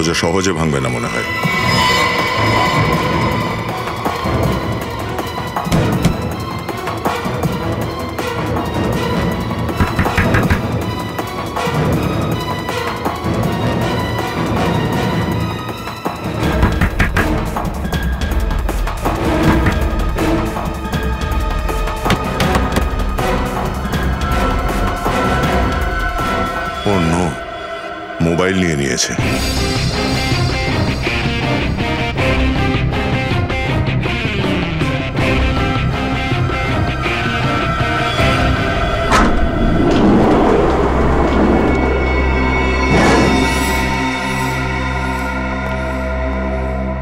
দরজা সহজে ভাঙবে না মনে হয়। মোবাইল নিয়ে নিয়েছে।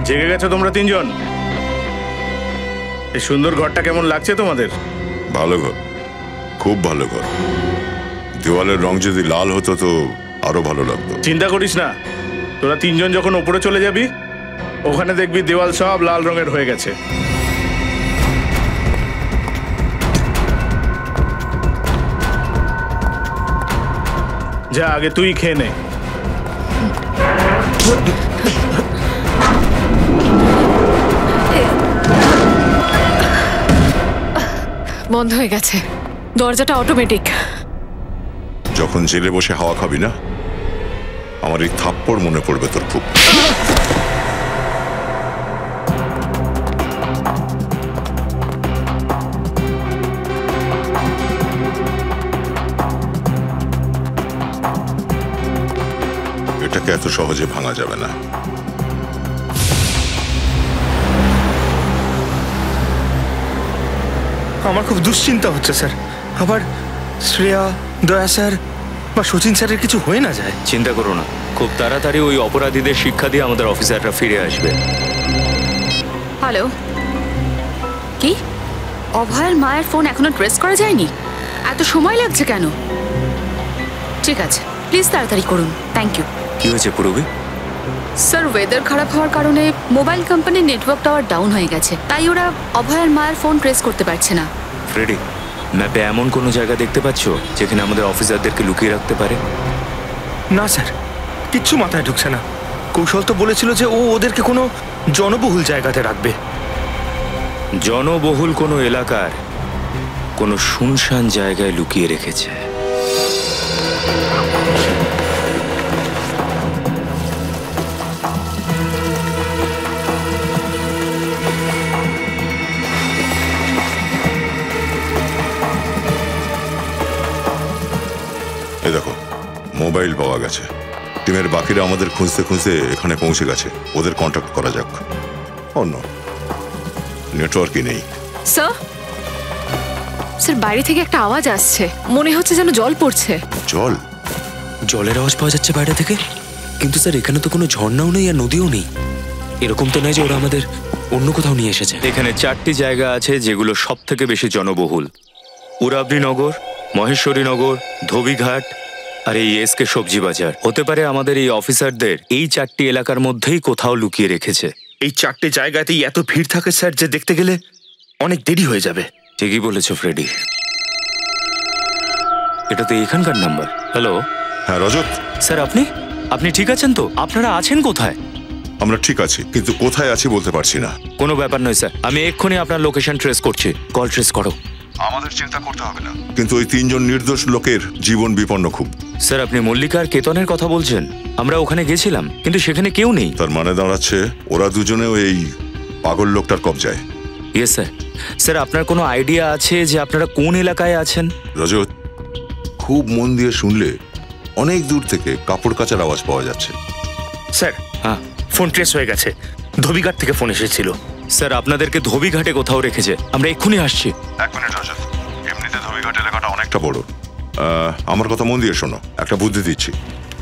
জেগে গেছো তোমরা তিনজন? এই সুন্দর ঘরটা কেমন লাগছে তোমাদের? ভালো ঘর, খুব ভালো ঘর। দেওয়ালের রং যদি লাল হতো তো আরো ভালো লাগতো। চিন্তা করিস না, তোরা তিনজন যখন ওপরে চলে যাবি ওখানে দেখবি দেওয়াল সব লাল রঙের হয়ে গেছে। যা আগে তুই খেয়ে নে। বন্ধ হয়ে গেছে, দরজাটা অটোমেটিক। যখন জেলে বসে হাওয়া খাবি না, আমার এই থাপ্পড় মনে পড়বে তোর খুব। এটাকে এত সহজে ভাঙা যাবে না। আমার খুব দুশ্চিন্তা হচ্ছে স্যার, আবার শ্রেয়া, দয়া স্যার বা সচিন স্যারের কিছু হয়ে না যায়। চিন্তা করো না, খুব তাড়াতাড়ি ওই অপরাধীদের শিক্ষা দিয়ে আমাদের অফিসাররা ফিরে আসবে। হ্যালো, কি অভয়ের মায়ের ফোন এখনো ট্রেস করা যায়নি? এত সময় লাগছে কেন? ঠিক আছে, প্লিজ তাড়াতাড়ি করুন। Thank you. কি হয়েছে পুরবি? স্যার, ওয়েদার খারাপ হওয়ার কারণে মোবাইল কোম্পানির নেটওয়ার্ক টাওয়ার ডাউন হয়ে গেছে, তাই ওরা অভয়ের মায়ের ফোন ট্রেস করতে পারছে না। ফ্রেডি, ম্যাপে এমন কোনো জায়গা দেখতে পাচ্ছ যেখানে আমাদের অফিসারদেরকে লুকিয়ে রাখতে পারে? না স্যার, কিচ্ছু মাথায় ঢুকছে না। কৌশল তো বলেছিল যে ও ওদেরকে কোনো জনবহুল জায়গাতে রাখবে। জনবহুল কোনো এলাকার কোনো শুনশান জায়গায় লুকিয়ে রেখেছে। এই দেখো, মোবাইল পাওয়া গেছে। টিমের বাকিরা আমাদের খুঁজতে খুঁজতে এখানে পৌঁছে গেছে। ওদের কন্ট্যাক্ট করা যাক। অন্য নেটওয়ার্কই নেই। স্যার, স্যার বাইরে থেকে একটা আওয়াজ আসছে, মনে হচ্ছে যেন জল পড়ছে। জল? জলের আওয়াজ পাওয়া যাচ্ছে বাইরে থেকে, কিন্তু স্যার এখানে তো কোনো ঝর্ণাও নেই আর নদীও নেই। এরকম তো নয় যে ওরা আমাদের অন্য কোথাও নিয়ে এসেছে। এখানে 4টি জায়গা আছে যেগুলো সব থেকে বেশি জনবহুল: উরাবড়িনগর, মহেশ্বরীনগর, ধোবিঘাট আর এই এসকে সবজি বাজার। হতে পারে আমাদের এই অফিসারদের এই 4টি এলাকার মধ্যেই কোথাও লুকিয়ে রেখেছে। এই 4টে জায়গাতেই এত ভিড় থাকে স্যার যে দেখতে গেলে অনেক দেরি হয়ে যাবে। ঠিকই বলেছো ফ্রেডি, এটা তো এখানকার নাম্বার। হ্যালো। হ্যাঁ রজত স্যার, আপনি ঠিক আছেন তো? আপনারা আছেন কোথায়? আমরা ঠিক আছি, কিন্তু কোথায় আছি বলতে পারছি না। কোনো ব্যাপার নয় স্যার, আমি এক্ষুনি আপনার লোকেশন ট্রেস করছি। কল ট্রেস করো। আমাদের চিন্তা করতে হবে না, কিন্তু ওই 3 জন নির্দোষ লোকের জীবন বিপন্ন খুব। স্যার, আপনি মল্লিকা আর কেতনের কথা বলছেন? আমরা ওখানে গেছিলাম, কিন্তু সেখানে কেউ নেই। তার মানে দাঁড়াচ্ছে ওরা দুজনেও এই পাগল লোকটার কবজায়। Yes sir. স্যার, আপনার কোনো আইডিয়া আছে যে আপনারা কোন এলাকায় আছেন? রজত, খুব মন দিয়ে শুনলে অনেক দূর থেকে কাপড় কাচার আওয়াজ পাওয়া যাচ্ছে। স্যার, হ্যাঁ, ফোন ট্রেস হয়ে গেছে। ধোবিঘাট থেকে ফোন এসেছিল। স্যার, আপনাদেরকে ধোবিঘাটে কোথাও রেখেছে। আমরা এক্ষুনি আসছি। 1 মিনিট রজত, এমনিতে ধোবিঘাট এলাকাটা অনেকটা বড়। আমার কথা মন দিয়ে শোনো, একটা বুদ্ধি দিচ্ছি।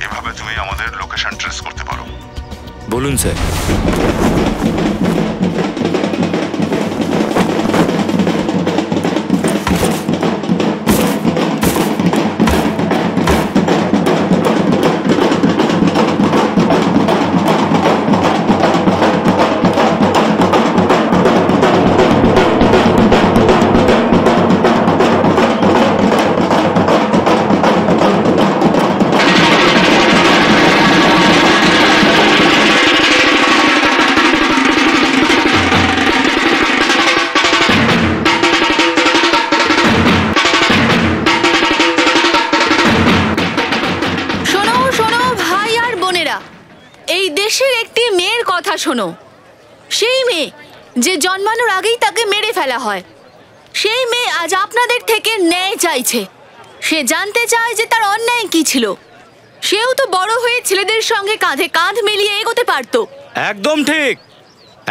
এভাবে তুমি আমাদের লোকেশন ট্রেস করতে পারো। বলুন স্যার। শোনো, সেই মেয়ে যে জন্মানোর আগেই তাকে মেরে ফেলা হয়, সেই মেয়ে আজ আপনাদের থেকে ন্যায় চাইছে। সে জানতে চায় যে তার অন্যায় কি ছিল। সেও তো বড় হয়ে ছেলেদের সঙ্গে কাঁধে কাঁধ মিলিয়ে এগোতে পারতো। একদম ঠিক,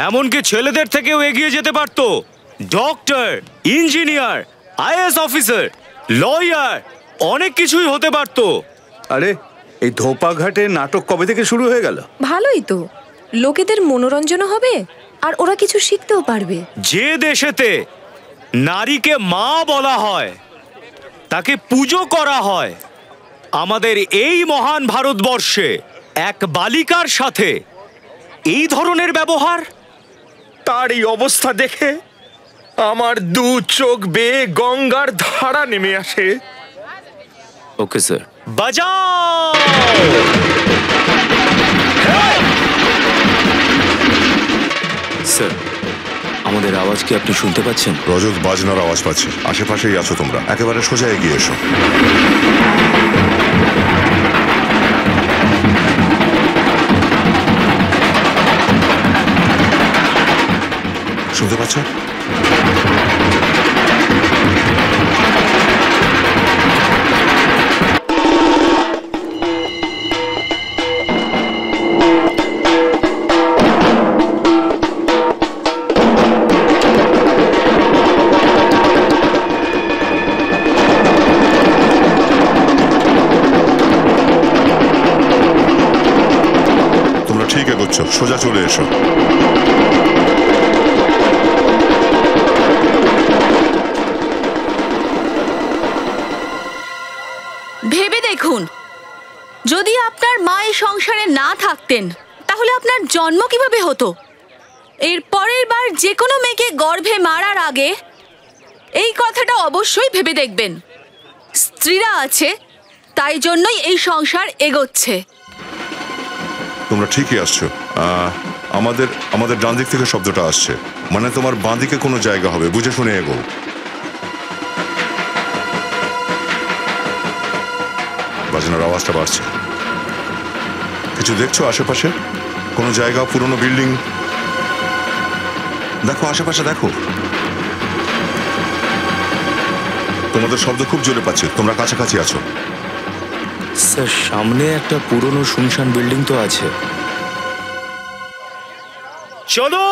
এমনকি ছেলেদের থেকেও এগিয়ে যেতে পারতো। Doctor, engineer, IAS officer, lawyer, অনেক কিছুই হতে পারতো। আরে এই ধোপাঘাটে নাটক কবে থেকে শুরু হয়ে গেল? ভালোই তো, লোকেদের মনোরঞ্জন হবে আর ওরা কিছু শিখতেও পারবে। যে দেশেতে নারীকে মা বলা হয়, তাকে পুজো করা হয়, আমাদের এই মহান ভারতবর্ষে এক বালিকার সাথে এই ধরনের ব্যবহার, তার এই অবস্থা দেখে আমার দু চোখ বেয়ে গঙ্গার ধারা নেমে আসে। ওকে স্যার, বাজাও। স্যার, আমাদের আওয়াজ কি আপনি শুনতে পাচ্ছেন? রজত বাজনার আওয়াজ পাচ্ছি। আশেপাশেই আছো তোমরা, একেবারে সোজা এগিয়ে এসো। শুনতে পাচ্ছ? তোমরা ঠিক এগোচ্ছ, সোজা চলে এসো। ভেবে দেখুন, যদি আপনার মা এই সংসারে না থাকতেন তাহলে আপনার জন্ম কিভাবে হতো? এর পরের বার যে কোনো মেয়েকে গর্ভে মারার আগে এই কথাটা অবশ্যই ভেবে দেখবেন। স্ত্রীরা আছে, তাই জন্যই এই সংসার এগোচ্ছে। তোমরা ঠিকই আসছো। আমাদের ডান দিক থেকে শব্দটা আসছে, মানে তোমার বাঁ দিকে কোনো জায়গা হবে, বুঝে শুনে এগো। বাজনার আওয়াজটা বাড়ছে। কিছু দেখছো আশেপাশে? কোনো জায়গা, পুরনো বিল্ডিং? দেখো আশেপাশে, দেখো। তোমাদের শব্দ খুব জোরে পাচ্ছি, তোমরা কাছাকাছি আছো। স্যার, সামনে একটা পুরনো শুনশান বিল্ডিং তো আছে। চলো।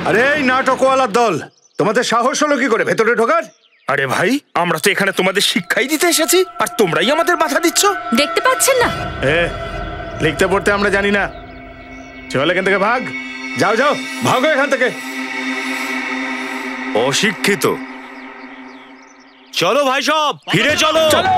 আরে এই নাটকওয়ালার দল, তোমাদের সাহস হলো কি করে ভেতরে ঢোকার? আরে ভাই, আমরা তো এখানে তোমাদের শিক্ষাই দিতে এসেছি, আর তোমরাই আমাদের বাধা দিচ্ছ। দেখতে পাচ্ছেন না? লিখতে পড়তে আমরা জানি না। চল এখান থেকে ভাগ। যাও যাও, ভাগো এখান থেকে। অশিক্ষিত। চলো ভাই, সব ফিরে চলো। চলো।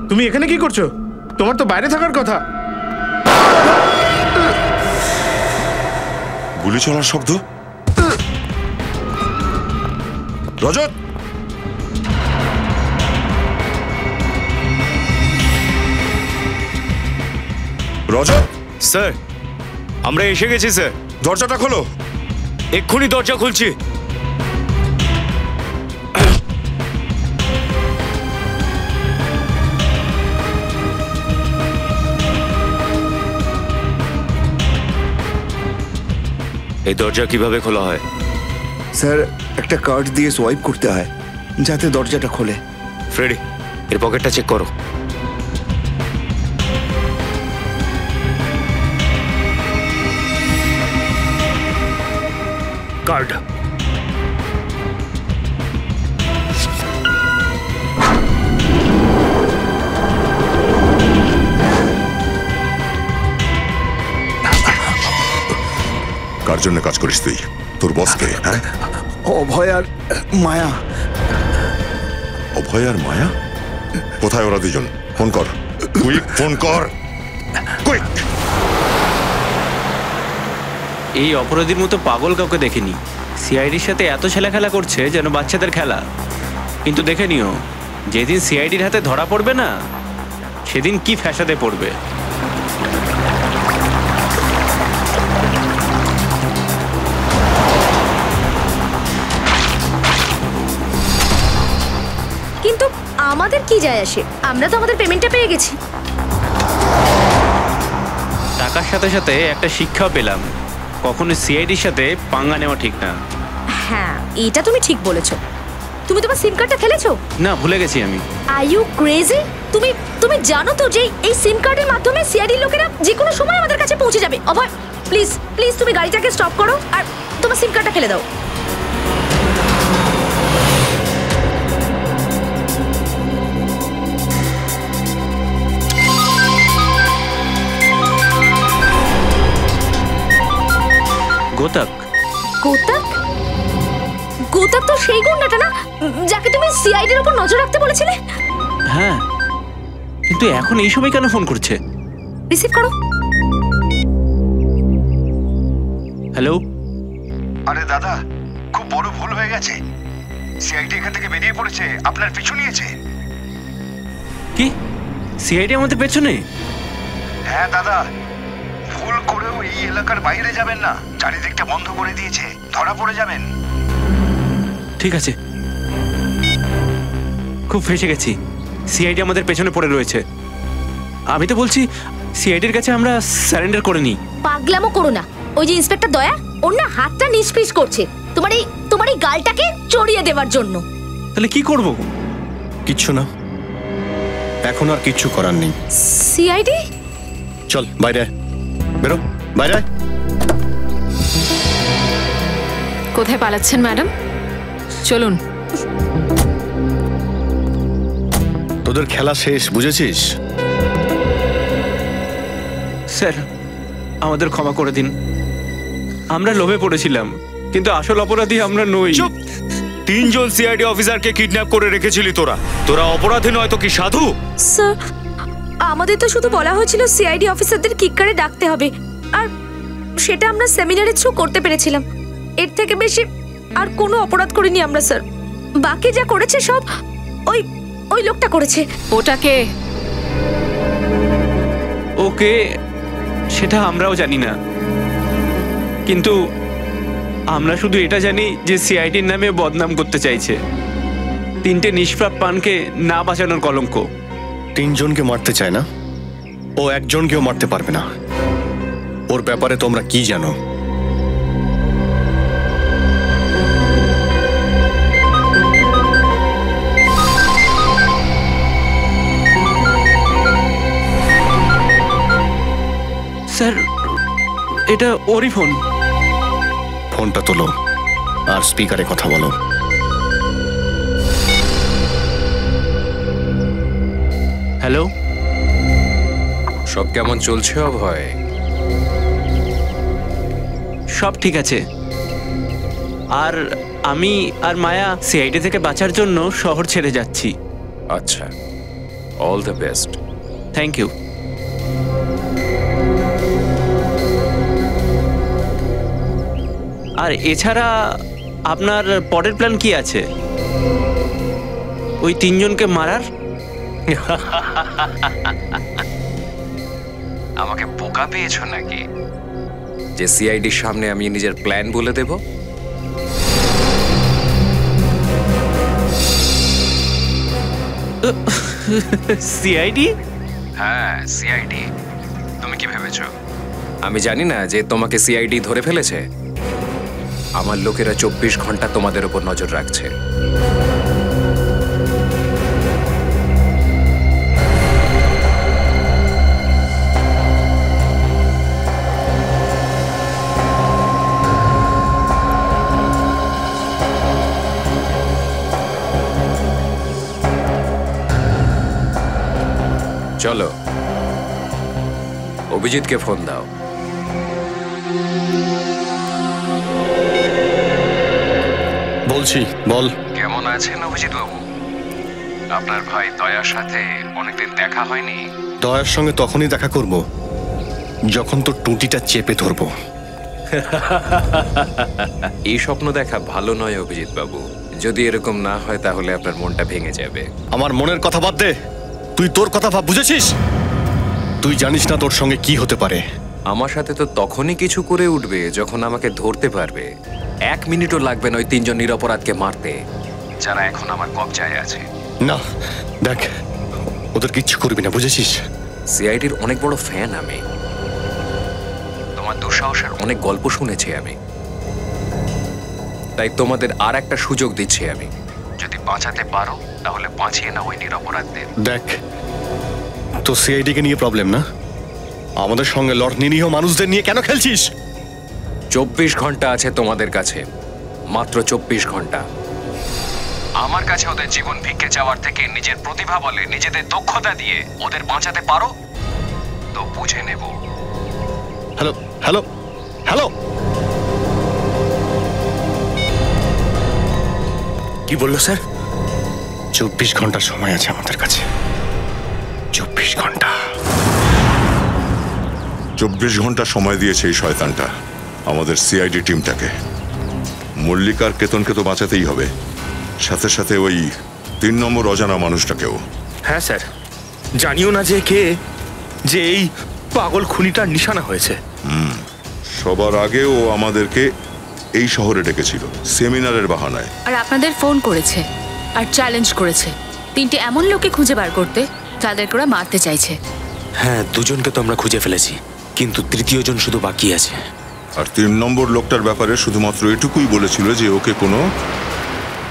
তুমি এখানে কি করছো? তোমার তো বাইরে থাকার কথা। গুলি চলার শব্দ। রজত, রজত, স্যার, আমরা এসে গেছি স্যার। দরজাটা খোলো। এক্ষুনি দরজা খুলছি। এই দরজা কিভাবে খোলা হয়? স্যার, একটা কার্ড দিয়ে সোয়াইপ করতে হয় যাতে দরজাটা খোলে। ফ্রেডি, এর পকেটটা চেক করো। কার্ড। কার জন্য কাজ করিস তুই? তোর বসকে? হ্যাঁ, অভয় আর মায়া। অভয় আর মায়া? কোথায় ওরা দুজন? ফোন কর, কুইক ফোন কর, কুইক। এই অপরাধীর মতো পাগল কাউকে দেখিনি। সিআইডির সাথে এত ছেলে খেলা করছে যেন বাচ্চাদের খেলা। কিন্তু দেখে নিও, যেদিন সিআইডির হাতে ধরা পড়বে না, সেদিন কি ফ্যাসাদে পড়বে। কিন্তু আমাদের কি যায় আসে? আমরা তো আমাদের পেমেন্টটা পেয়ে গেছি। টাকার সাথে সাথে একটা শিক্ষাও পেলাম, কখনো সিআইডির সাথে পাঙ্গা নেওয়া ঠিক না। হ্যাঁ, এটা তুমি ঠিক বলেছো। তুমি তোমার সিম কার্ডটা খেলেছো? না, ভুলে গেছি আমি। Are you crazy? তুমি জানো তো যে এই সিম কার্ডের মাধ্যমে সিআইডি লোকেরা যে কোনো সময় আমাদের কাছে পৌঁছে যাবে। অভয়, প্লিজ প্লিজ তুমি গাড়িটাকে স্টপ করো আর তোমার সিম কার্ডটা ফেলে দাও। গোতাক? গোতাক? গোতাক তো সেই গুন্ডাটা না যাকে তুমি সিআইডির উপর নজর রাখতে বলেছিলে? হ্যাঁ, কিন্তু এখন এই সময় কেন ফোন করছে? রিসিভ করো। হ্যালো। আরে দাদা, খুব বড় ভুল হয়ে গেছে। সিআইডি এখান থেকে বেরিয়ে পড়েছে, আপনার পিছু নিয়েছে। কি? সিআইডি আমাদের পেছনে? হ্যাঁ দাদা, ভুল করেও এই এলাকার বাইরে যাবেন না। চারিদিকটা বন্ধ করে দিয়েছে, ধরা পড়ে যাবেন। ঠিক আছে, খুব ফেঁসে গেছি। সিআইডি আমাদের পেছনে পড়ে রয়েছে। আমি তো বলছি সিআইডির কাছে আমরা সারেন্ডার করে নিই। পাগলামো করো না। ওই যে ইন্সপেক্টর দয়া, ওর না হাতটা নিষ্পিস করছে তোমার এই গালটাকে চড়িয়ে দেওয়ার জন্য। তাহলে কি করব? কিচ্ছু না, এখন আর কিচ্ছু করার নেই। সিআইডি? চল বাইরে আয়, বেরো বাইরে আয়। কোথায় পালাচ্ছেন ম্যাডাম? চলুন। তোদের খেলা শেষ, বুঝেছিস? স্যার, আমাদের ক্ষমা করে দিন। আমরা লোভে পড়েছিলাম, কিন্তু আসল অপরাধী আমরা নই। চুপ! 3 জন সিআইডি অফিসারকে কিডন্যাপ করে রেখেছিলি তোরা অপরাধী নয় তো কি সাধু? স্যার, আমাদের তো শুধু বলা হয়েছিল সিআইডি অফিসারদের কিকারে ডাকতে হবে, আর সেটা আমরা সেমিনারের থ্রু করতে পেরেছিলাম। এর থেকে বেশি আর কোনো অপরাধ করিনি আমরা স্যার। বাকি যা করেছে সব ওই লোকটা করেছে। ওটাকে? ওকে সেটা আমরাও জানি না, কিন্তু আমরা শুধু এটা জানি যে সিআইডির নামে বদনাম করতে চাইছে। 3টে নিষ্পাপ প্রাণকে না বাঁচানোর কলঙ্ক। 3 জনকে মারতে চায় না, ও একজনকেও মারতে পারবে না। ওর ব্যাপারে তোমরা কি জানো? স্যার, এটা ওরই ফোন। ফোনটা তোলো আর স্পিকারে কথা বলো। হ্যালো। সব কেমন চলছে অভয়? সব ঠিক আছে। আর আমি আর মায়া সিআইডি থেকে বাঁচার জন্য শহর ছেড়ে যাচ্ছি। আচ্ছা, all the best. Thank you. আর এছাড়া আপনার পরের প্ল্যান কি আছে? ওই তিনজনকে মারার? আমাকে বোকা পেয়েছো নাকি যে সিআইডির সামনে আমি নিজের প্ল্যান বলে দেব? সিআইডি? হ্যাঁ, সিআইডি। তুমি কি ভেবেছো আমি জানি না যে তোমাকে সিআইডি ধরে ফেলেছে? আমার লোকেরা 24 ঘন্টা তোমাদের উপর নজর রাখছে। চলো, অভিজিৎকে ফোন দাও। বলছি, বল। কেমন আছেন অভিজিৎ বাবু? আপনার ভাই দয়ার সাথে অনেকদিন দেখা হয়নি। দয়ার সঙ্গে তখনই দেখা করব যখন তোর টুটিটা চেপে ধরবো। এই স্বপ্ন দেখা ভালো নয় অভিজিৎ বাবু। যদি এরকম না হয় তাহলে আপনার মনটা ভেঙে যাবে। আমার মনের কথা বাদ দে, তুই তোর কথা ভাব, বুঝেছিস? তুই জানিস না তোর সঙ্গে কি হতে পারে। আমার সাথে তো তখনই কিছু করে উঠবে যখন আমাকে ধরতে পারবে। 1 মিনিটও লাগবে না ওই 3জন নিরপরাধকে মারতে, যারা এখন আমার কবজায় আছে। না দেখ, ওদের কিচ্ছু করবি না, বুঝেছিস? সিআইডির অনেক বড় ফ্যান আমি। তোমার দুঃসাহসের অনেক গল্প শুনেছি আমি, তাই তোমাদের আর একটা সুযোগ দিচ্ছি আমি। যদি বাঁচাতে পারো তাহলে বাঁচিয়ে নাও ওই নিরপরাধদের। দেখ, তো সিআইডি কে নিয়ে প্রবলেম না, আমাদের সঙ্গে নিরীহ মানুষদের নিয়ে কেন খেলছিস? 24 ঘন্টা আছে তোমাদের কাছে, মাত্র 24 ঘন্টা। আমার কাছে ওদের জীবন ভিক্ষে চাওয়ার থেকে নিজের প্রতিভা বলে, নিজেদের দক্ষতা দিয়ে ওদের বাঁচাতে পারো তো বুঝে নেব। হ্যালো হ্যালো হ্যালো, কি বললো স্যার? 24 ঘন্টার সময় আছে আমাদের কাছে। 24 ঘন্টা। 24 ঘন্টা সময় দিয়েছে এই শয়তানটা আমাদের সিআইডি টিমটাকে। মল্লিকার কেতনকে তো বাঁচাতেই হবে, সাথে সাথে ওই 3 নম্বর অজানা মানুষটাকেও। হ্যাঁ স্যার, জানিও না যে কে, যে এই পাগল খুনিটার নিশানা হয়েছে। সবার আগে ও আমাদেরকে এই শহরে ডেকেছিল সেমিনারের বাহানায়। আর আপনাদের ফোন করেছে আর চ্যালেঞ্জ করেছে 3টে এমন লোককে খুঁজে বার করতে যাদেরকে ওরা মারতে চাইছে। হ্যাঁ, 2জনকে তো আমরা খুঁজে ফেলেছি, কিন্তু 3য় জন শুধু বাকি আছে। আর 3 নম্বর লোকটার ব্যাপারে শুধুমাত্র এটুকুই বলেছিল যে ওকে কোনো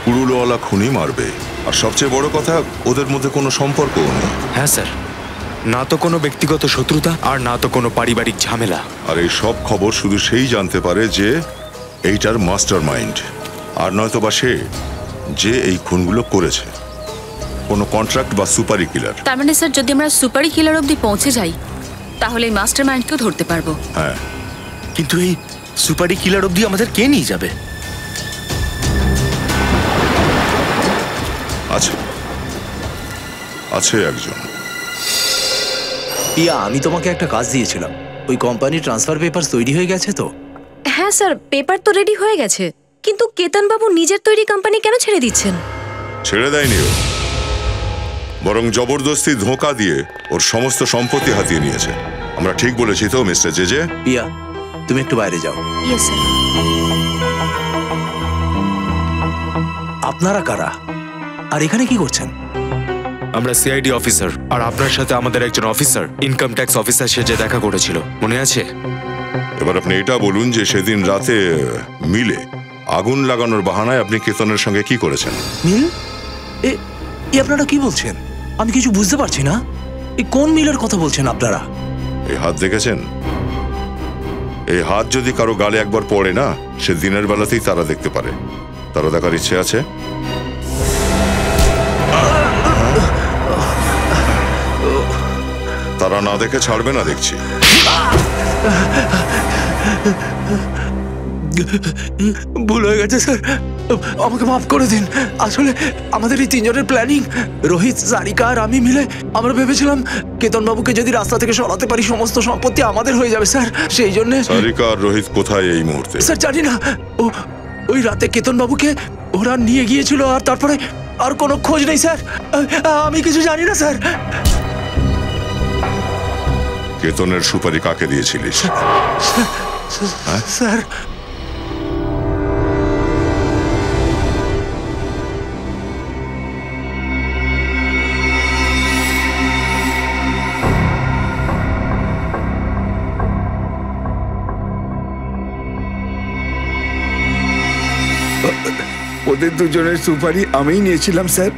কুড়ুলওয়ালা খুনি মারবে। আর সবচেয়ে বড় কথা, ওদের মধ্যে কোনো সম্পর্কও নেই। হ্যাঁ স্যার, না তো কোনো ব্যক্তিগত শত্রুতা আর না তো কোনো পারিবারিক ঝামেলা। আর এই সব খবর শুধু সেই জানতে পারে যে এইটার মাস্টার মাইন্ড, আর নয়তো বা সে যে এই খুনগুলো করেছে, কোনো কন্ট্রাক্ট বা সুপারি কিলার। তার মানে স্যার, যদি আমরা সুপারি কিলার অবধি পৌঁছে যাই তাহলে এই মাস্টার মাইন্ডকেও ধরতে পারবো। হ্যাঁ, কিন্তু এই সুপারি কিলার অবধি আমাদের কে নিয়ে যাবে? আছে আছে একজন। পিয়া, আমি তোমাকে একটা কাজ দিয়েছিলাম, ওই কোম্পানি ট্রান্সফার পেপার তৈরি হয়ে গেছে তো? হ্যাঁ স্যার, পেপার তো রেডি হয়ে গেছে, কিন্তু কেতন বাবু নিজের তৈরি কোম্পানি কেন ছেড়ে দিচ্ছেন? ছেড়ে দেয়নি ও, বরং জবরদস্তি ধোঁকা দিয়ে ওর সমস্ত সম্পত্তি হাতিয়ে নিয়েছে। আমরা ঠিক বলেছি তো মিস্টার জেজে? পিয়া, তুমি একটু বাইরে যাও। Yes sir. আপনারা কারা আর এখানে কি করছেন? আমরা সিআইডি অফিসার, আর আপনার সাথে আমাদের একজন অফিসার, ইনকাম ট্যাক্স অফিসার সেজে দেখা করেছিল, মনে আছে? এবার আপনি এটা বলুন যে সেদিন রাতে মিলে আগুন লাগানোর বাহানায় আপনি কেতনের সঙ্গে কি করেছেন? মিল? এ আপনারা কি বলছেন? আমি কিছু বুঝতে পারছি না। এই কোন মিলের কথা বলছেন আপনারা? এই হাত দেখেছেন? এই হাত যদি কারো গালে একবার পড়ে না, সে দিনের বেলাতেই তারা দেখতে পারে। তারা দেখার ইচ্ছে আছে? তারা না দেখে ছাড়বে না দেখছি। ভুল হয়ে গেছে স্যার, আমাকে মাফ করে দিন। আসলে আমাদের এই তিনজনের প্ল্যানিং, রোহিত, সারিকা আর আমি মিলে আমরা ভেবেছিলাম কেতন বাবুকে যদি রাস্তা থেকে সরাতে পারি সমস্ত সম্পত্তি আমাদের হয়ে যাবে স্যার। সেই জন্য সারিকা আর রোহিত কোথায় এই মুহূর্তে? স্যার জানি না, ওই রাতে কেতন বাবুকে ওরা নিয়ে গিয়েছিল আর তারপরে আর কোনো খোঁজ নেই স্যার। আমি কিছু জানি না স্যার। কেতনের সুপারি কাকে দিয়েছিলিস? স্যার ওদের দুজনের সুপারি আমিই নিয়েছিলাম স্যার।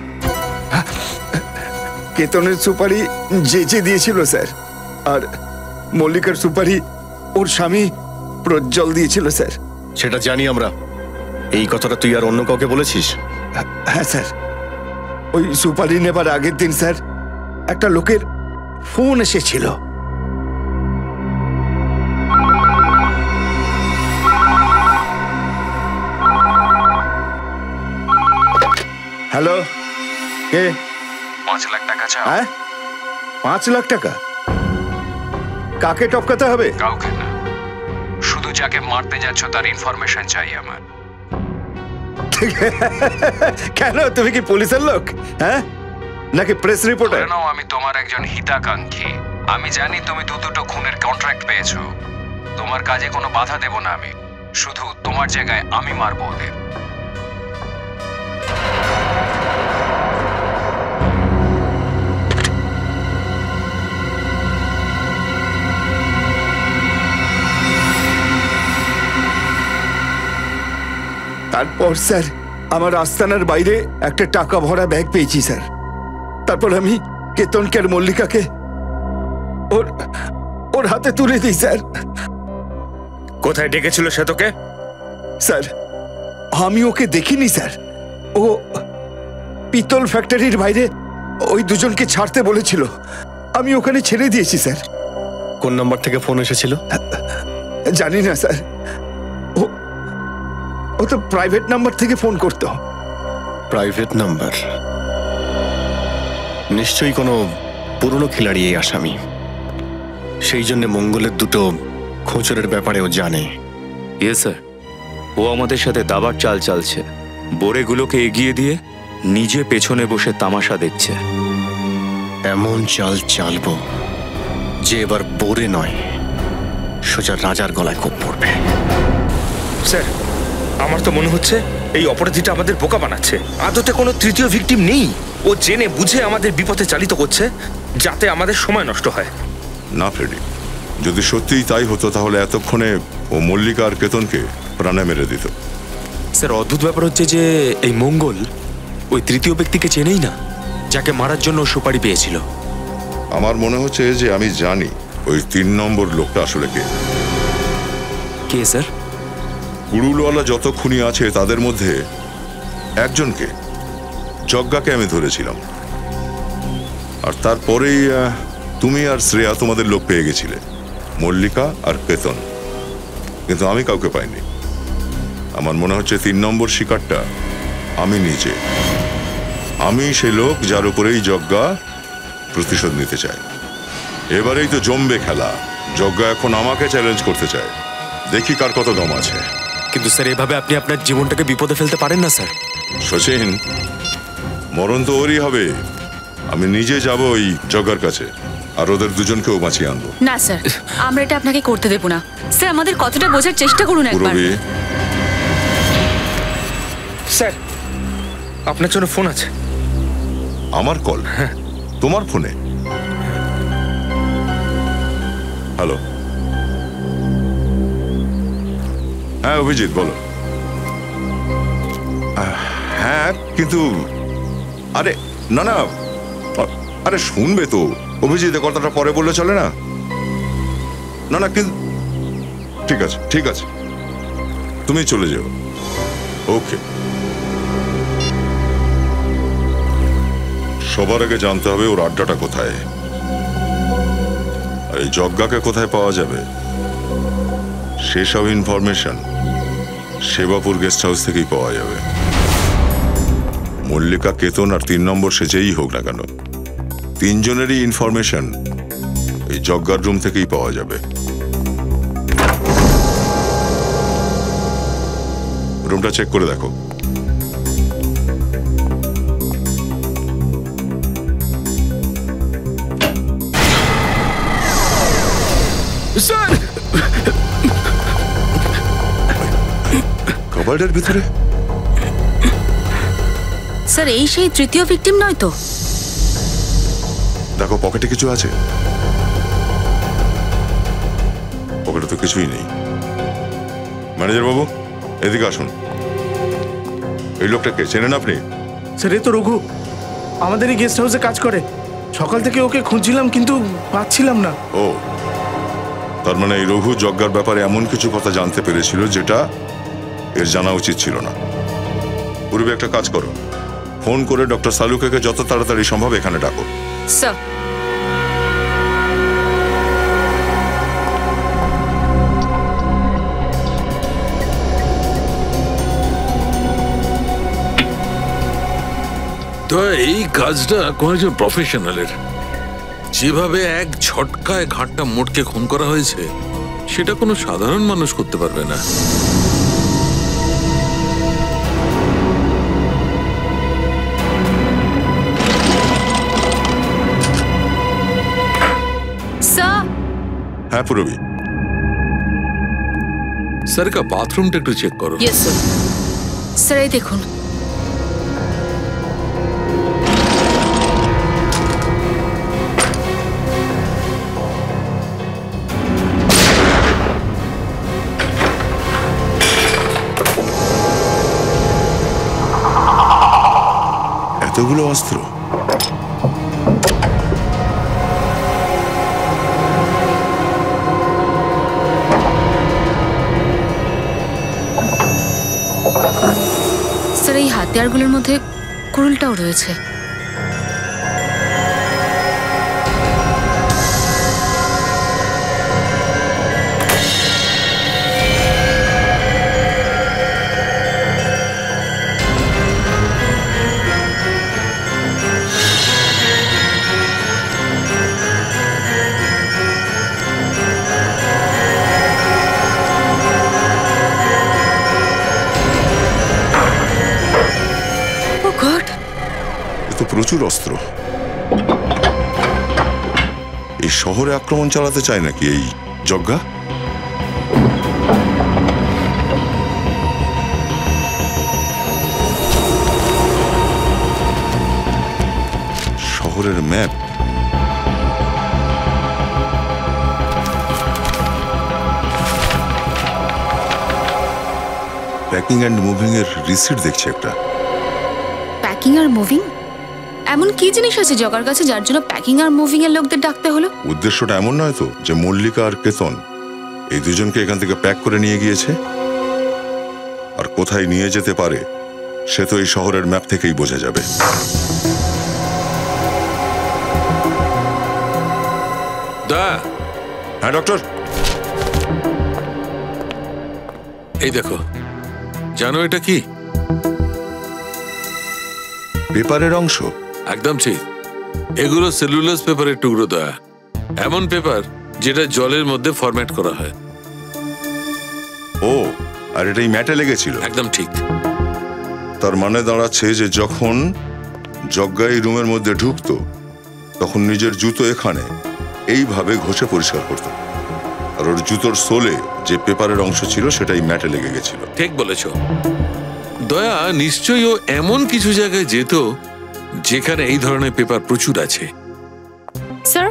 কেতনের সুপারি জেচে দিয়েছিল স্যার, আর মল্লিকার সুপারি ওর স্বামী প্রজ্জ্বল দিয়েছিল স্যার। সেটা জানি আমরা। এই কথাটা তুই আর অন্য কাউকে বলেছিস? হ্যাঁ স্যার, ওই সুপারি নেবার আগের দিন স্যার একটা লোকের ফোন এসেছিল। হ্যালো, কে? 5 লাখ টাকা চাও? হ্যাঁ, 5 লাখ টাকা? কাকে টপকাতে হবে? কাউকে না, শুধু যাকে মারতে যাচ্ছ তার ইনফরমেশন চাই আমার। কেন, তুমি কি পুলিশের লোক? হ্যাঁ, নাকি প্রেস রিপোর্টার? নাও, আমি তোমার একজন হিতাকাঙ্ক্ষী। আমি জানি তুমি দুটো খুনের কন্ট্রাক্ট পেয়েছো। তোমার কাজে কোনো বাধা দেব না আমি, শুধু তোমার জায়গায় আমি মারবো ওদের। তারপর স্যার আমার আস্তানার বাইরে একটা টাকা ভরা ব্যাগ পেয়েছি স্যার। তারপর আমি কেতনকে আর মল্লিকাকে ওর হাতে তুলে দিই স্যার। কোথায় ডেকেছিল সে তোকে? স্যার আমি ওকে দেখিনি স্যার। ও পিতল ফ্যাক্টরির বাইরে ওই দুজনকে ছাড়তে বলেছিল, আমি ওখানে ছেড়ে দিয়েছি স্যার। কোন নাম্বার থেকে ফোন এসেছিল? জানি না স্যার, ও তো প্রাইভেট নাম্বার থেকে ফোন করতো। Private number? নিশ্চয়ই কোনো পুরনো খিলাড়ি এই আসামি। সেই জন্য মঙ্গলের দুটো খোঁচরের ব্যাপারেও জানে। ইয়েস স্যার, ও আমাদের সাথে দাবার চাল চালছে। বোরেগুলোকে এগিয়ে দিয়ে নিজে পেছনে বসে তামাশা দেখছে। এমন চাল চালবো যে এবার বোরে নয়, সোজা রাজার গলায় কোপ পড়বে। স্যার আমার তো মনে হচ্ছে এই অপরাধীটা আমাদের বোকা বানাচ্ছে। আদতে কোনো তৃতীয় ভিকটিম নেই। ও জেনে বুঝে আমাদের বিপথে চালিত করছে যাতে আমাদের সময় নষ্ট হয়। না ফ্রেডি, যদি সত্যিই তাই হতো তাহলে এতক্ষণে ও মল্লিকা আর কেতনকে প্রাণে মেরে দিত। স্যার অদ্ভুত ব্যাপার হচ্ছে যে এই মঙ্গল ওই তৃতীয় ব্যক্তিকে চেনেই না যাকে মারার জন্য সুপারি পেয়েছিল। আমার মনে হচ্ছে যে আমি জানি ওই 3 নম্বর লোকটা আসলে কে। কে স্যার? কুড়ুলওয়ালা যত খুনি আছে তাদের মধ্যে একজনকে, যজ্ঞাকে আমি ধরেছিলাম। আর তারপরেই তুমি আর শ্রেয়া তোমাদের লোক পেয়ে গেছিলে, মল্লিকা আর কেতন। কিন্তু আমি কাউকে পাইনি। আমার মনে হচ্ছে 3 নম্বর শিকারটা আমি নিজে। আমি সে লোক যার উপরেই যজ্ঞা প্রতিশোধ নিতে চায়। এবারেই তো জমবে খেলা। যজ্ঞা এখন আমাকে চ্যালেঞ্জ করতে চায়, দেখি কার কত দম আছে। কিন্তু স্যার এভাবে আপনি আপনার জীবনটাকে বিপদে ফেলতে পারেন না স্যার। সচিন, মরণ তো ওরই হবে। আমি নিজে যাব ওই যজ্ঞার কাছে, আর ওদের দুজনকেও বাঁচিয়ে আনবো। না স্যার, আমরা এটা আপনাকে করতে দেব না। স্যার আমাদের কথাটা বোঝার চেষ্টা করুন একবার। পুরবী, স্যার আপনার জন্য ফোন আছে। আমার কল? হ্যাঁ, তোমার ফোনে? হ্যালো, হ্যাঁ অভিজিৎ বলো। হ্যাঁ কিন্তু আরে না না, আরে শুনবে তো অভিজিৎ, কথাটা পরে বললে চলে না? না না কিন্তু ঠিক আছে ঠিক আছে, তুমি চলে যাও। ওকে, সবার আগে জানতে হবে ওর আড্ডাটা কোথায়, আর এই যজ্ঞাকে কোথায় পাওয়া যাবে সেসব ইনফরমেশন সেবাপুর গেস্ট হাউস থেকেই পাওয়া যাবে। মল্লিকা, কেতন আর 3 নম্বর সে যেই হোক না কেন, 3 জনেরই ইনফরমেশন এই জগ্গার রুম থেকেই পাওয়া যাবে। রুমটা চেক করে দেখো। স্যার, কবার্ডের ভিতরে? স্যার এই সেই তৃতীয় ভিকটিম নয় তো? দেখো পকেটে কিছু আছে? পকেটে তো কিছুই নেই। ম্যানেজার বাবু, এদিকে আসুন। এই লোকটাকে চেনেন আপনি? স্যার এ তো রঘু, আমাদের এই গেস্ট হাউসে কাজ করে। সকাল থেকে ওকে খুঁজছিলাম কিন্তু পাচ্ছিলাম না। ও, তার মানে এই রঘু যজ্ঞার ব্যাপারে এমন কিছু কথা জানতে পেরেছিল যেটা এর জানা উচিত ছিল না। পূর্বে একটা কাজ করো, ফোন করে ডক্টর সালুকেকে যত তাড়াতাড়ি সম্ভব এখানে ডাকো। স্যার। তো এই কাজটা কোন একজন প্রফেশনালের। যেভাবে এক ঝটকায় ঘাটটা মোটকে খুন করা হয়েছে সেটা কোনো সাধারণ মানুষ করতে পারবে না। হ্যাঁ পুরবি। স্যার কা বাথরুমটা একটু চেক করো। Yes sir. স্যার এই দেখুন। এতগুলো অস্ত্র? স্যার এই হাতিয়ারগুলোর মধ্যে কুড়ুলটাও রয়েছে। প্রচুর অস্ত্র। এই শহরে আক্রমণ চালাতে চায় নাকি এই যজ্ঞা? শহরের ম্যাপ। প্যাকিং অ্যান্ড মুভিং এর রিসিট দেখছি একটা। Packing are moving? এমন কি জিনিস আছে জগার কাছে যার জন্য প্যাকিং আর মুভিং এর লোকদের ডাকতে হলো? উদ্দেশ্যটা এমন নয় তো যে মল্লিকা আর কেতন এই দুজনকে এখান থেকে প্যাক করে নিয়ে গিয়েছে? আর কোথায় নিয়ে যেতে পারে সে তো এই শহরের ম্যাপ থেকেই বোঝা যাবে। হ্যাঁ ডক্টর। এই দেখো, জানো এটা কি? পেপারের অংশ? একদম ঠিক। এগুলো সেলুলোজ পেপারের টুকরো দয়া। এমন পেপার যেটা জলের মধ্যে ফরম্যাট করা হয়। ও, আর এটাই ম্যাটে লেগেছিল? একদম ঠিক। তার মানে দাঁড়াচ্ছে যে যখন যজ্ঞা এই রুমের মধ্যে ঢুকতো তখন নিজের জুতো এখানে এইভাবে ঘষে পরিষ্কার করত, আর ওর জুতোর সোলে যে পেপারের অংশ ছিল সেটাই ম্যাটে লেগে গেছিল। ঠিক বলেছ দয়া। নিশ্চয়ই ও এমন কিছু জায়গায় যেত যেখানে এই ধরনের পেপার প্রচুর আছে। স্যার,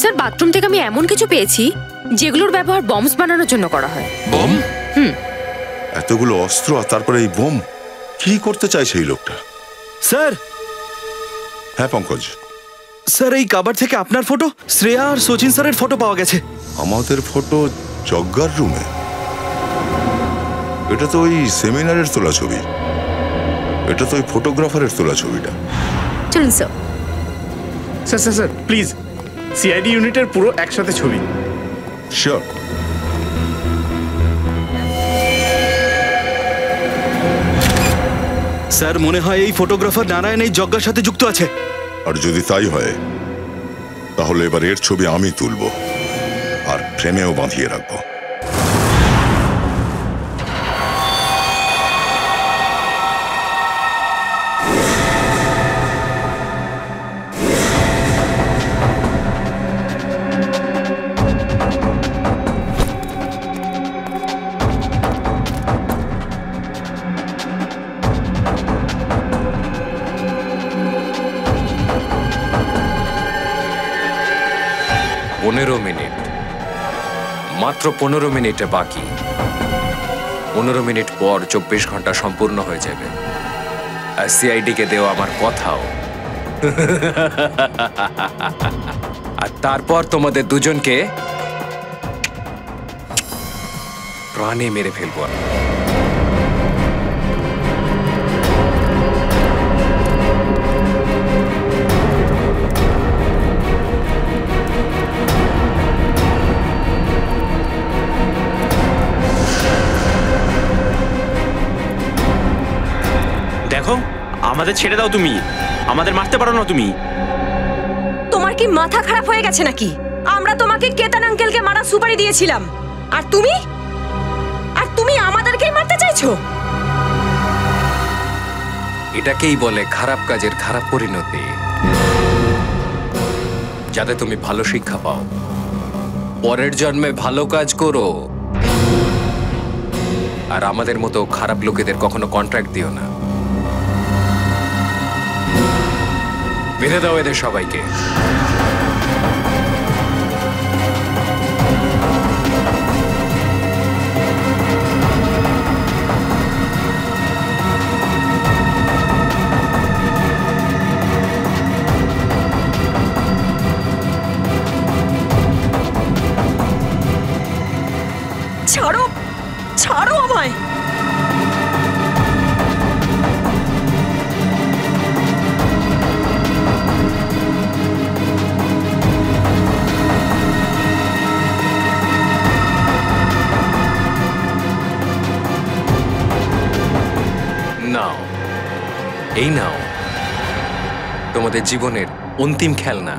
স্যার বাথরুম থেকে আমি এমন কিছু পেয়েছি যেগুলোর ব্যবহার বম্বস বানানোর জন্য করা হয়। বম? এতগুলো অস্ত্র আর তারপরে এই বোম, কি করতে চাইছে এই লোকটা? স্যার। হ্যাঁ পঙ্কজ। স্যার এই কাবার থেকে আপনার ফটো, শ্রেয়া আর সচিন স্যারের ফটো পাওয়া গেছে। আমাদের ফটো যজ্ঞার রুমে? এটা তো ওই সেমিনারের তোলা ছবি। এটা তো ওই ফটোগ্রাফারের তোলা ছবিটা। চলুন sir. Sir sir sir please, CID ইউনিটের পুরো একসাথে ছবি। শিওর। স্যার মনে হয় এই ফটোগ্রাফার নারায়ণ এই যজ্ঞার সাথে যুক্ত আছে। আর যদি তাই হয় তাহলে এবার এর ছবি আমি তুলব আর ফ্রেমেও বাঁধিয়ে রাখবো। মিনিট, মাত্র 15 মিনিটে বাকি। 15 মিনিট পর 24 ঘন্টা সম্পূর্ণ হয়ে যাবে। আর সিআইডি কে দেওয়া আমার কথাও। আর তারপর তোমাদের দুজনকে প্রাণে মেরে ফেলবো। দেখো, আমাদের ছেড়ে দাও, তুমি আমাদের মারতে পারো না। তুমি তোমার কি মাথা খারাপ হয়ে গেছে নাকি? আমরা তোমাকে কেতন আঙ্কেলকে মারা সুপারি দিয়েছিলাম, আর তুমি আমাদেরকেই মারতে চাইছো? এটাকেই বলে খারাপ কাজের খারাপ পরিণতি, যাতে তুমি ভালো শিক্ষা পাও, পরের জন্মে ভালো কাজ করো। আর আমাদের মতো খারাপ লোকেদের কখনো কন্ট্রাক্ট দিও না। বেঁধে দাও এদের সবাইকে। ছাড়ো, ছাড়ো আমায়। নাও, এই নাও তোমাদের জীবনের অন্তিম খেলনা।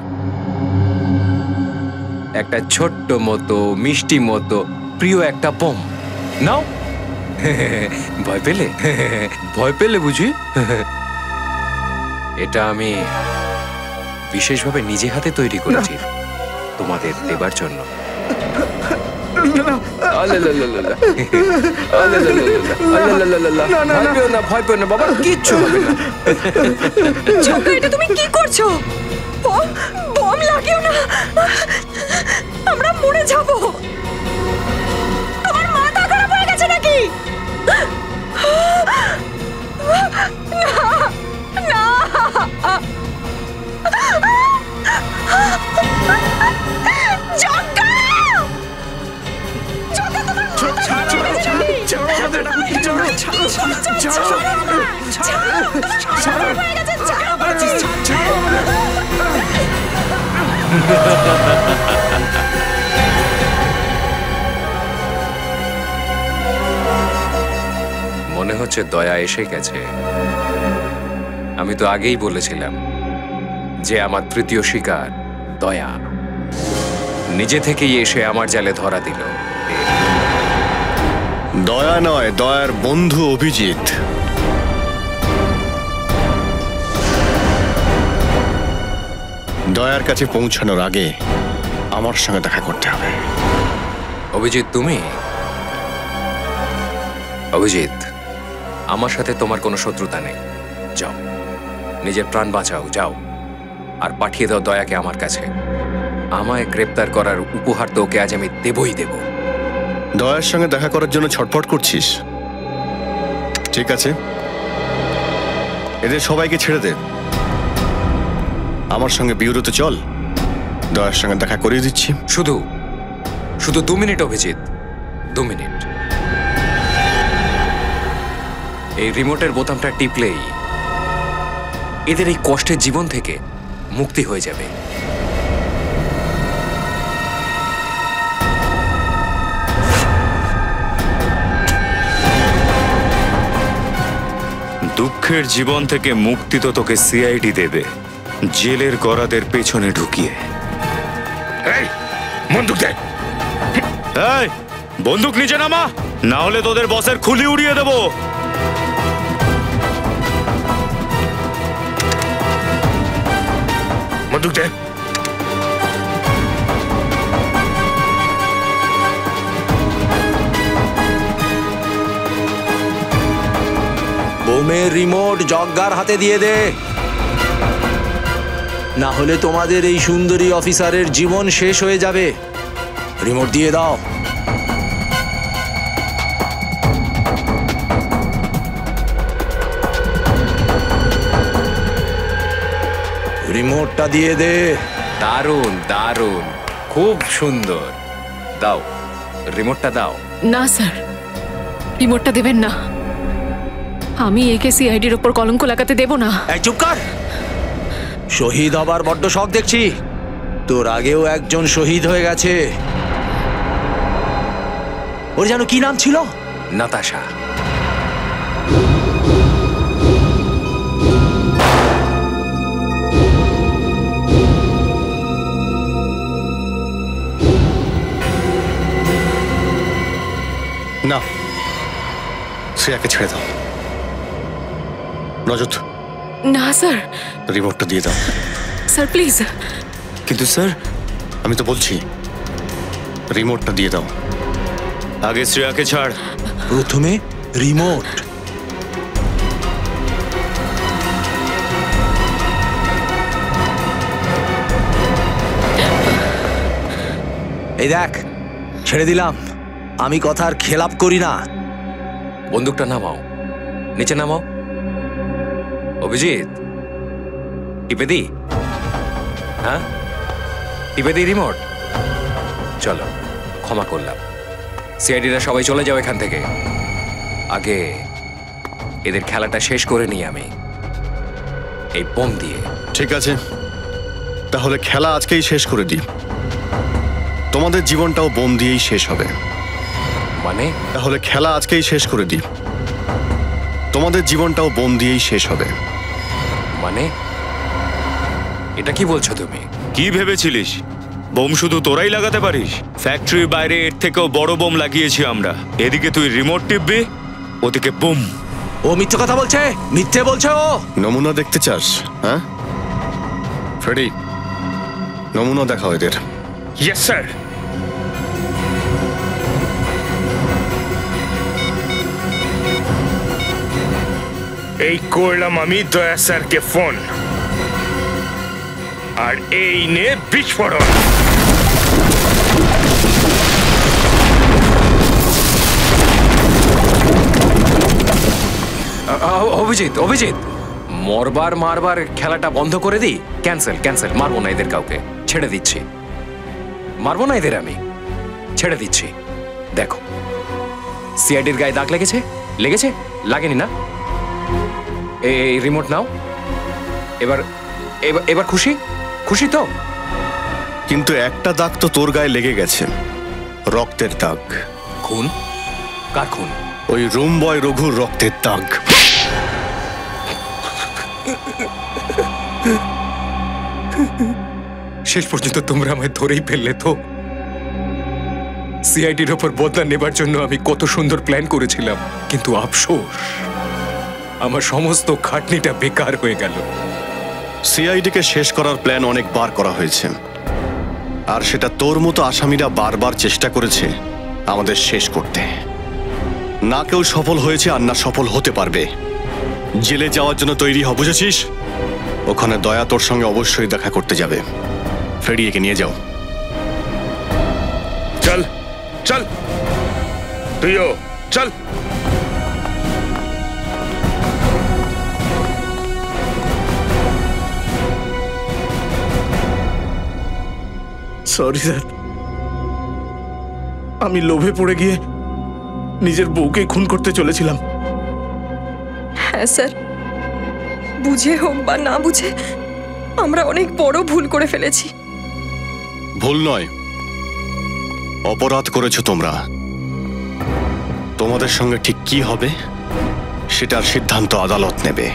একটা ছোট্ট মতো মিষ্টি মতো প্রিয় একটা বোম। নাও। ভয় পেলে? ভয় পেলে বুঝি? এটা আমি বিশেষভাবে নিজে হাতে তৈরি করেছি তোমাদের দেবার জন্য। ভয় পেও না বাবা, কিচ্ছু হবে না। এটা তুমি কি করছো? বম লাগিও না, আমরা মরে যাব। আমার মাথা খারাপ হয়ে গেছে নাকি? না, মনে হচ্ছে দয়া এসে গেছে। আমি তো আগেই বলেছিলাম যে আমার তৃতীয় শিকার দয়া নিজে থেকেই এসে আমার জালে ধরা দিল। দয়া নয়, দয়ার বন্ধু অভিজিৎ। দয়ার কাছে পৌঁছানোর আগে আমার সঙ্গে দেখা করতে হবে। অভিজিৎ, তুমি? অভিজিৎ, আমার সাথে তোমার কোনো শত্রুতা নেই। যাও, নিজের প্রাণ বাঁচাও, যাও। আর পাঠিয়ে দাও দয়াকে আমার কাছে। আমায় গ্রেপ্তার করার উপহার তো ওকে আজ আমি দেবই দেব। দয়ার সঙ্গে দেখা করার জন্য ছটফট করছিস? ঠিক আছে, এদের সবাইকে ছেড়ে দে, আমার সঙ্গে বিউরোতে চল, দয়ার সঙ্গে দেখা করিয়ে দিচ্ছি। শুধু 2 মিনিট অভিজিৎ, 2 মিনিট। এই রিমোটের বোতামটা টিপলেই এদের এই কষ্টের জীবন থেকে মুক্তি হয়ে যাবে। দুঃখের জীবন থেকে মুক্তি তো তোকে সিআইডি দেবে, জেলের গরাদের পেছনে ঢুকিয়ে। এই বন্দুক দে। এই বন্দুক নিচে নামা, না হলে তোদের বসের খুলি উড়িয়ে দেবো। বন্দুক দে। বোমের রিমোট জগ্গার হাতে দিয়ে দে, না হলে তোমাদের এই সুন্দরী অফিসারের জীবন শেষ হয়ে যাবে। রিমোট দিয়ে দাও। রিমোটটা দিয়ে দে। দারুণ দারুণ, খুব সুন্দর। দাও, রিমোটটা দাও। না স্যার, রিমোটটা দেবেন না। আমি একে সিআইডির ওপর কলঙ্ক লাগাতে দেব না। এই চুপ কর। শহীদ হবার বড্ড শখ দেখছি। তোর আগেও একজন শহীদ হয়ে গেছে। ওর যেন কি নাম ছিল? নাতাশা। না, শ্রেয়াকে ছেড়ে দাও। রজত, না স্যার। রিমোটটা দিয়ে দাও। Sir please. কিন্তু স্যার, আমি তো বলছি রিমোটটা দিয়ে দাও। আগে শ্রেয়াকে ছাড়। প্রথমে রিমোট। এই দেখ, ছেড়ে দিলাম। আমি কথার খেলাপ করি না। বন্দুকটা নামাও, নিচে নামাও। অভিজিৎ, টিপে দি। হ্যাঁ, টিপে দি রিমোট। চলো, ক্ষমা করলাম। সিআইডিরা সবাই চলে যাও এখান থেকে। আগে এদের খেলাটা শেষ করে নিই আমি, এই বোম দিয়ে। ঠিক আছে, তাহলে খেলা আজকেই শেষ করে দিই। তোমাদের জীবনটাও বোম দিয়েই শেষ হবে। মানে? তাহলে খেলা আজকেই শেষ করে দিই। তোমাদের জীবনটাও বোম দিয়েই শেষ হবে। মানে? এটা কি বলছো তুমি? কি ভেবেছিলিস বোম শুধু তোরাই লাগাতে পারিস? ফ্যাক্টরির বাইরে এর থেকেও বড় বোম লাগিয়েছি আমরা। এদিকে তুই রিমোট টিপবি, ওদিকে বুম। ও মিথ্যে কথা বলছে, মিথ্যে বলছে ও। নমুনা দেখতে চাস? হ্যাঁ ফ্রেডি, নমুনা দেখাও এদের। Yes sir. এই করলাম আমি দয়া স্যারকে ফোন, আর এই নে বিস্ফোরণ। অভিজিৎ, অভিজিৎ, মরবার মারবার খেলাটা বন্ধ করে দিই। Cancel, cancel. মারবো না এদের কাউকে, ছেড়ে দিচ্ছি। মারবো না এদের, আমি ছেড়ে দিচ্ছি। দেখো, সিআইডির গায়ে দাগ লেগেছে? লেগেছে? লাগেনি না? এই রিমোট নাও। এবার এবার খুশি? খুশি তো? কিন্তু একটা দাগ তো তোর গায়ে লেগে গেছে, রক্তের দাগ। খুন? কার খুন? ওই রুম বয় রঘুর রক্তের দাগ। শেষ পর্যন্ত তোমরা আমায় ধরেই ফেললে তো। সিআইডির ওপর বদলা নেবার জন্য আমি কত সুন্দর প্ল্যান করেছিলাম, কিন্তু আফসোস, আমার সমস্ত খাটনিটা বেকার হয়ে গেল। সিআইডিকে শেষ করার প্ল্যান অনেকবার করা হয়েছে, আর সেটা তোর মতো আসামিরা বারবার চেষ্টা করেছে আমাদের শেষ করতে। না কেউ সফল হয়েছে, আর না সফল হতে পারবে। জেলে যাওয়ার জন্য তৈরি হ, বুঝেছিস? ওখানে দয়া তোর সঙ্গে অবশ্যই দেখা করতে যাবে। ফেডিয়েকে নিয়ে যাও। চল চল, তুইও চল। সরি স্যার, আমি লোভে পড়ে গিয়ে নিজের বউকে খুন করতে চলেছিলাম। হ্যাঁ স্যার, বুঝে হোক বা না বুঝে আমরা অনেক বড় ভুল করে ফেলেছি। ভুল নয়, অপরাধ করেছো তোমরা। তোমাদের সঙ্গে ঠিক কি হবে সেটার সিদ্ধান্ত আদালত নেবে।